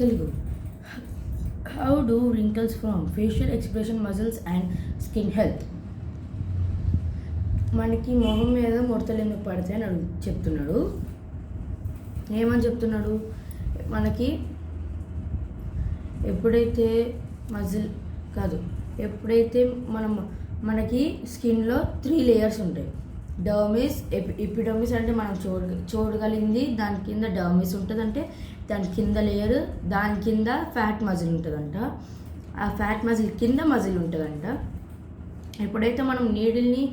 Telugu. How do wrinkles from facial expression, muscles and skin health? మనకి మొహం మీద ముడతలు ఎందుకు పడతాయి అని చెప్తున్నాడు. ఏమని చెప్తున్నాడు? మనకి ఎప్పుడైతే మజిల్ కాదు, ఎప్పుడైతే మనకి స్కిన్లో 3 లేయర్స్ ఉంటాయి. డర్మిస్, ఎపిడర్మిస్ అంటే మనం చూడగలిగింది, దాని కింద డర్మిస్ ఉంటుంది, అంటే దాని కింద లేయర్, దాని కింద ఫ్యాట్ మజిల్ ఉంటుందంట. ఆ ఫ్యాట్ మజిల్ కింద మజిల్ ఉంటుందంట. ఎప్పుడైతే మనం నీడిల్ని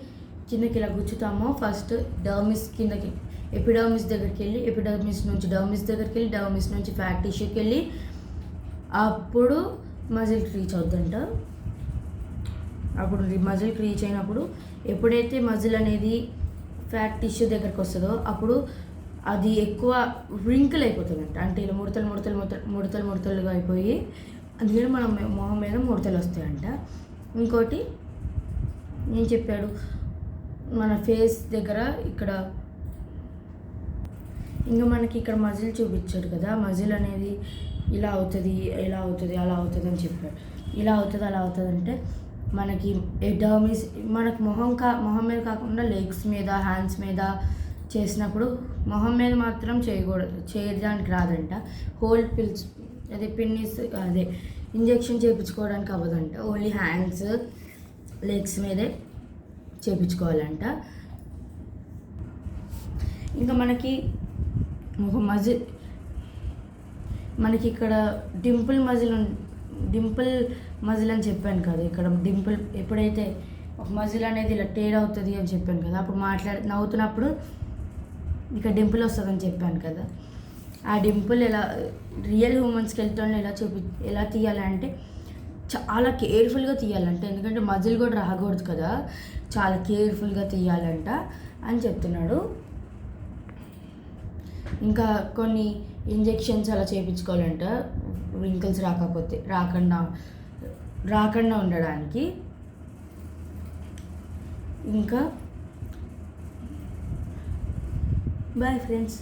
కిందకి ఇలా గుచ్చుతామో, ఫస్ట్ డర్మిస్ కిందకి ఎపిడర్మిస్ దగ్గరికి వెళ్ళి, ఎపిడర్మిస్ నుంచి డర్మిస్ దగ్గరికి వెళ్ళి, డర్మిస్ నుంచి ఫ్యాట్ టిష్యూకి వెళ్ళి అప్పుడు మజిల్కి రీచ్ అవుతుందంట. అప్పుడు మజిల్కి రీచ్ అయినప్పుడు ఎప్పుడైతే మజిల్ అనేది ఫ్యాట్ టిష్యూ దగ్గరికి వస్తుందో అప్పుడు అది ఎక్కువ రింకిల్ అయిపోతుందంట. అంటే ఇలా ముడతలుగా అయిపోయి అందుకని మనం మొహం మీద ముడతలు వస్తాయంట. ఇంకోటి నేను చెప్పాడు, మన ఫేస్ దగ్గర ఇక్కడ ఇంకా మనకి ఇక్కడ మజిల్ చూపించాడు కదా, మజిల్ అనేది ఇలా అవుతుంది, ఇలా అవుతుంది, అలా అవుతుంది అని చెప్పాడు. ఇలా అవుతుంది, అలా అవుతుంది అంటే మనకి డర్మిస్ మనకు మొహం మీద కాకుండా లెగ్స్ మీద, హ్యాండ్స్ మీద చేసినప్పుడు మొహం మీద మాత్రం చేయడానికి రాదంట. హోల్ పిల్స్ అదే పిన్నిస్ అదే ఇంజెక్షన్ చేయించుకోవడానికి అవ్వదంట. ఓన్లీ హ్యాండ్స్, లెగ్స్ మీదే చేయించుకోవాలంట. ఇంకా మనకి మనకి ఇక్కడ డింపుల్ మజిల్ అని చెప్పాను కదా. ఇక్కడ డింపుల్ ఎప్పుడైతే ఒక మజిల్ అనేది ఇలా టేర్ అవుతుంది అని చెప్పాను కదా, అప్పుడు నవ్వుతున్నప్పుడు ఇక్కడ డింపుల్ వస్తుందని చెప్పాను కదా. ఆ డింపుల్ రియల్ హ్యూమన్ స్కెల్టన్ ఎలా తీయాలంటే చాలా కేర్ఫుల్గా తీయాలంట. ఎందుకంటే మజిల్ కూడా రాకూడదు కదా, చాలా కేర్ఫుల్గా తీయాలంట అని చెప్తున్నాడు. ఇంకా కొన్ని ఇంజెక్షన్స్ అలా చేయించుకోవాలంట, రింకిల్స్ రాకుండా ఉండడానికి. ఇంకా బాయ్ ఫ్రెండ్స్.